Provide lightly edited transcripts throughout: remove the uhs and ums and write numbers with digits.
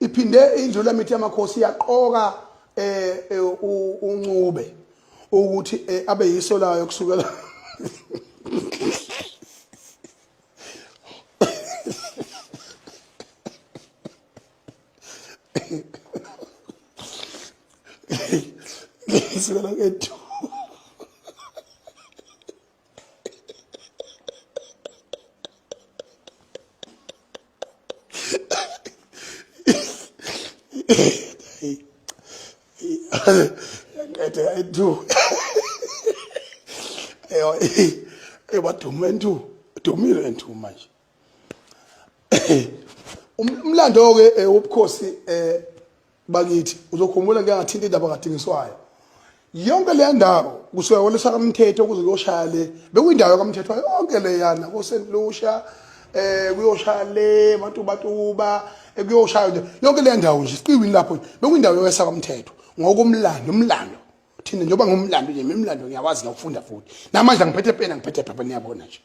iphinde indlula mithi yamakhosi yaqoka uNcube ukuthi abe yiso layo kusukela kusukela kethu ngete ayithu badume dumile ntu manje umlando ke wobukhosi bakithi uzokhumbula ngeke ngathinta indaba kadingiswayo yonke le ndawo kusuka kolesa kamthetho kuze kuyoshaya le bekuyindawo kamthetho yonke le yana ko St Lucia kuyoshaya le Matuba kuyoshaya yonke le ndawo nje siqiwini lapho bekuyindawo yokwesa kamthetho umlando thina njengoba ngumlando nje imilando ngiyawazi ngiyafunda futhi namanje ngiphethe pena ngiphethe phepha niyabona nje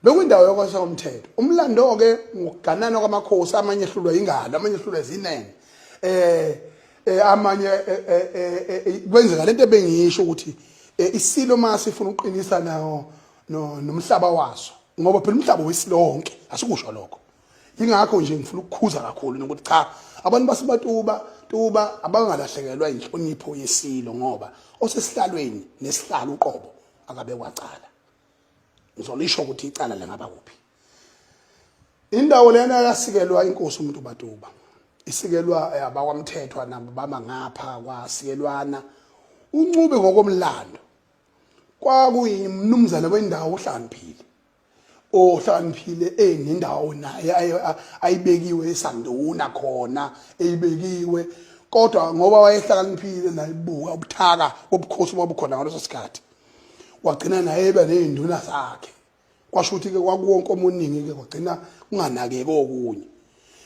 bekuyindawo yokwesa kamthetho umlando ke ngokuganana kwamakhosi amanye ehlulwa ingalo amanye ehlulwa zinene amanye kwenzeka lento ebengisho ukuthi isilo mase ifuna uqinisa nawo nomhlaba waso ngoba phela umhlaba wesilonke asikusho lokho ingakho nje ngifuna ukukhuza kakhulu nokuthi cha abantu baseMatuba abangalahlekelwa inhlonipho yesilo ngoba osesihlalweni nesihlalo uqobo akabe kwacala ngizolisho ukuthi icala lengaba kuphi indawo lena yasikelwa inkosi uMatuba isikelwa abakwamthethwa nabo bama ngapha kwasikelwana uNcube ngokomlando kwakuyimnumzana wendawo ohlaniphile nendawo naye ayibekiwe eSanduna khona eyibekiwe kodwa ngoba wayehlakaniphile nayibuka ubuthaka bobukhosi babukhona ngaleso sikhathi wagcina naye eba nezinduna zakhe kwasho ukuthi ke kwakuwonke omuningi ke kwagcina kunganakeke okunye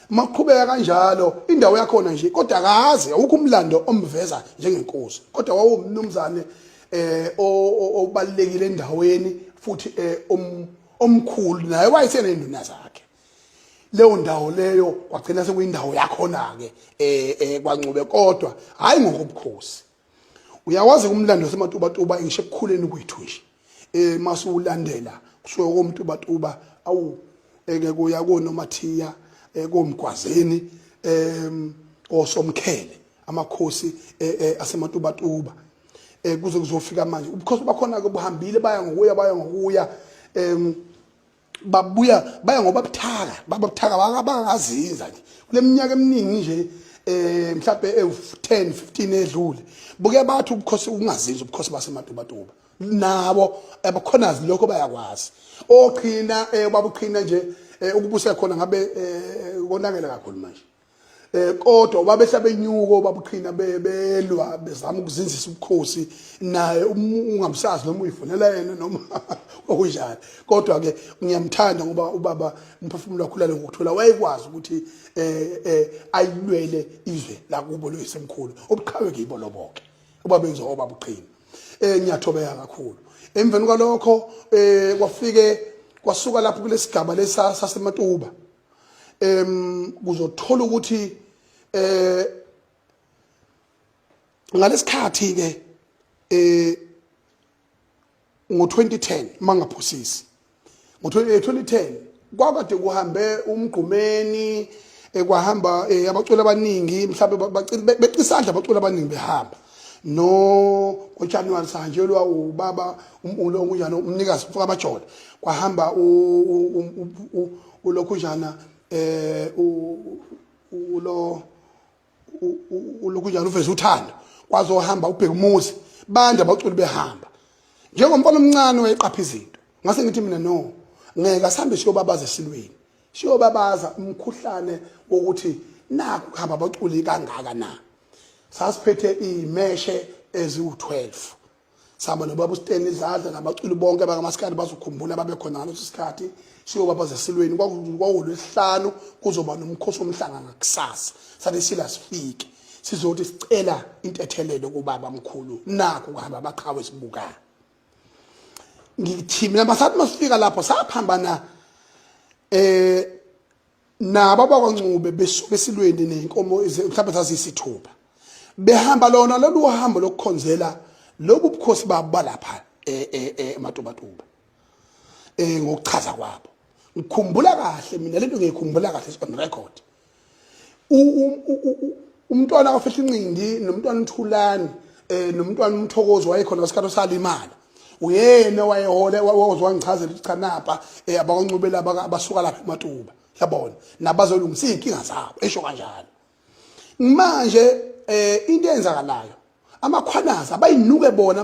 maqhubeka kanjalo indawo yakhona nje kodwa akazi awukho umlando omveza njengenkosi kodwa wawumnumzane obalekile endaweni futhi omkhulu naye wayesenenduna zakhe leyo ndawo leyo kwagcina sekuyindawo yakhona ke kwaNcube kodwa hayi ngokubukhosi uyawazi umlando waseMatuba ngisho ekukhuleni kwethu nje masulandela kusuka koMatuba awu kuya koNomathiya komgwazeni osomkhele amakhosi aseMatuba kuze kuzofika manje ubukhosi bakhona ke buhambile baya ngokuya babuya baya ngoba babuthaka bangazinza nje kule minyaka eminingi nje mhlawumbe 10 15 edlule buke bathi ubukhosi ungazinza ubukhosi baseMatuba nabo abakhonazi lokho bayakwazi oqhina babuqhina nje ukubusa khona ngabe konakela kakhulu manje kodwa babehla benyuko babuqhina belwa bezama ukuzinzisa ubukhosi naye ungamsazi noma uyifunela yena noma okunjalo kodwa ke ngiyamthanda ngoba ubaba umphefumulo wakhulale ngokuthola wayekwazi ukuthi ayilwele izwe la kubo loyisemkhulu obuqhawe ngiboloboke obabenza obabuqhina ngiyathobeka kakhulu emveni kwalokho kwasuka lapho kulesigaba lesa saseMatuba kuzothola ukuthi ngalesikhathi ke ngo2010 mangaphosisi ngo2010 kwakade kuhambe umgqumeni kwahamba abaculi abaningi mhlawumbe becisandla abaculi abaningi behamba no ngoJanuary sahanjelwa ubaba unjani umnikazi ufuka amajola kwahamba ulokhunjana ulokhunjana uveza uthando kwazohamba ubheka umuzi bande abaculi behamba njengomfana omncane wayeqapha izinto ngase ngithi mina no ngeke asihambe siyobabaza esilweni siyobabaza umkhuhlane wokuthi naku kuhamba abaculi kangaka na sasiphethe imeshe eziwu12 saba nobaba uSteni Zadla nabaculi bonke bakaMaskandi bazokhumbula babekhona ngaleso sikhathi siyobabaza esilweni kwakulwesihlanu kuzoba nomkhosi omhlanga ngakusasa sathi sila sifike sizothi sicela intethelelo kubaba mkhulu naku kuhamba abaqhawe sibuka ngithi mina basathi masifika lapho saphambana nabo abakwaNcube besuka esilweni nenkomo mhlawumbe zazisithupha behamba lona lolu hambo lokukhonzela lobu bukhosi babo lapha eMatubatuba ngokuchaza kwabo ngikhumbula kahle mina lento ngiyikhumbula kahle on record umntwana wafehla incindi nomntwana uNthulani nomntwana uMthokozi wayekhona ngesikhathi salimala uyena wayehola wazwa ngichazela ukuthi cha napa abakwaNcube laba abasuka lapha eMatuba yabona nabazolungisa inkinga zabo esho kanjalo manje into eyenzakalayo amakhwanazi abayinuke bona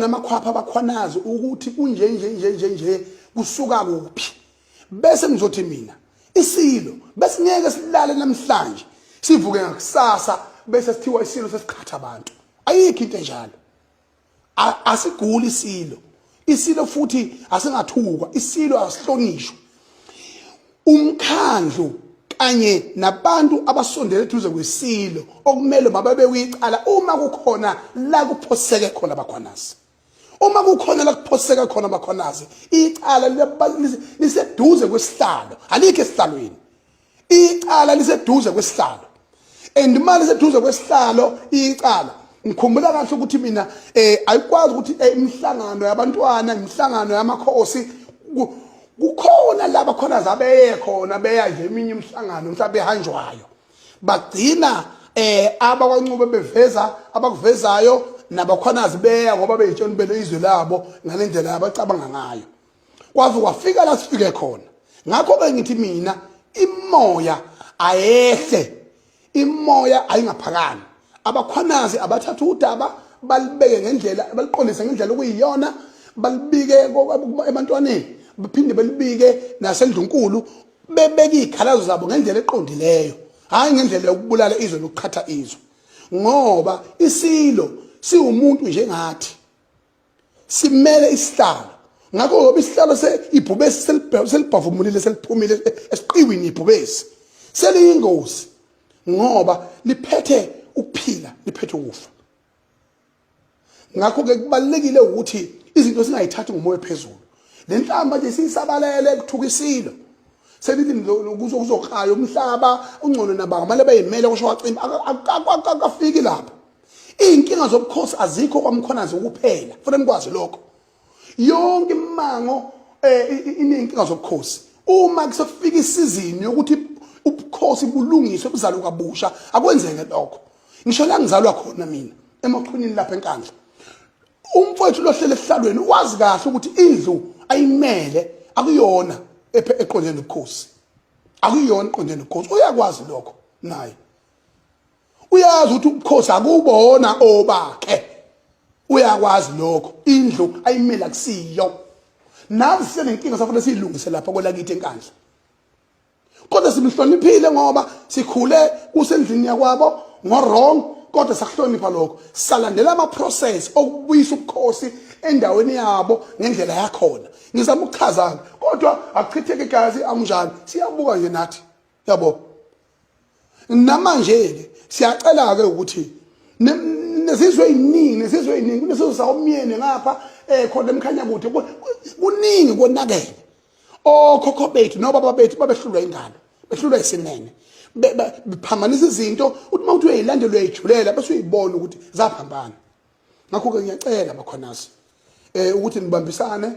amakhwapha abakhwanazi ukuthi kunje nje kusuka kuphi bese ngizothi mina isilo bese ngeke silale namhlanje sivuke ngakusasa bese sithiwa isilo sesikhatha abantu ayikho into enjalo asiguli isilo futhi asingathukwa isilo asihlonishwe umkhandlu kanye nabantu abasondele eduze kwesilo okumele babe uyicala uma kukhona la kuphoseke khona abakhwanazi uma kukhona la kuphoseke khona abakhwanazi icala liseduze kwesihlalo alikho esihlalweni icala liseduze kwesihlalo and mali liseduze kwesihlalo icala ngikhumbula kahle ukuthi mina ayikwazi ukuthi imihlangano yabantwana imihlangano yamakhosi kukhona laba khona zabeye khona beya nje eminye imihlangano mhlawumbe ehanjwayo bagcina abakwaNcube beveza abakuvezayo nabakhwanazi beya ngoba beyitshona bele izwe labo ngalendlela abacabanga ngayo kwaze kwafika la sifike khona ngakho ke ngithi mina imoya ayehle imoya ayingaphakani abakhwanazi abathatha udaba balibeke ngendlela baliqondise ngendlela okuyiyona balibike ebantwaneni baphinde belibike naseNdlunkulu bebeka izikhalazo zabo ngendlela eqondileyo hayi ngendlela yokubulala izwe lokuqhatha izwe ngoba isilo siwumuntu njengathi simele isihlalo ngakho ngoba isihlalo seibhubesi selibhavumulile seliphumile esiqiwini ibhubesi seliyingozi ngoba liphethe ukuphila liphethe ukufa ngakho ke kubalekile ukuthi izinto singayithathi ngomoya phezulu lenhlamba nje sisabalele kuthukisilo selithi kuzoqhayo umhlaba ungcono nabanga manje bayimele kusho wacimba akafiki lapha inkinga zobukhosi azikho kwamkhwanazi ukuphela futhi nikwazi lokho yonke imango inenkinga zobukhosi uma kusefika isizini yokuthi ubukhosi bulungiswe buzalwe kabusha akwenzeke lokho ngisho la ngizalwa khona mina emaqhunini lapha enkandla umfowethu lohlele esihlalweni wazi kahle ukuthi indlu ayimele akuyona eqondene nobukhosi akuyona eqondene nobukhosi uyakwazi lokho naye uyazi ukuthi ubukhosi akubona obakhe uyakwazi lokho indlu ayimele akusiyo nazi senenkinga safanele siyilungise lapha kwelakithi enkandla kodwa simhloniphile ngoba sikhule kusendlini yakwabo ngorong kodwa sahlonipha lokho salandela ama process okubuyisa ubukhosi endaweni yabo ngendlela yakhona ngizama ukuchaza kodwa akuchitheke igazi anginjani siyabuka nje nathi yabo namanje ke siyacela ke ukuthi nesizwe eziningi kunesizwe sawumyeni ngapha khona emkhanya kude kuningi konakele okhokho bethu nobaba bethu babehlulwa ingalo behlulwa isinene bephambanisa izinto uthi mawuthi uyayilandela uyayijulela bese uyibona ukuthi zaphambana ngakho ke ngiyacela abakhonasi ukuthi nibambisane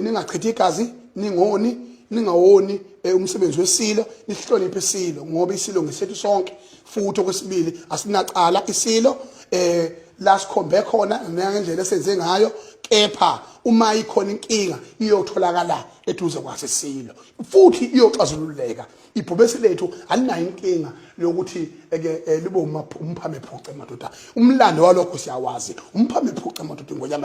ningachithi igazi ningawoni umsebenzi wesilo nihloniphe isilo ngoba isilo ngesethu sonke futhi okwesibili asinacala isilo la sikhombe khona ngendlela esenze ngayo kepha uma ikhona inkinga iyotholakala eduze kwasesilo futhi iyoxazululeka ibhubesi lethu alinayo inkinga yokuthi libe umphame phuce madoda umlando walokho siyawazi umphame phuce madoda ngoya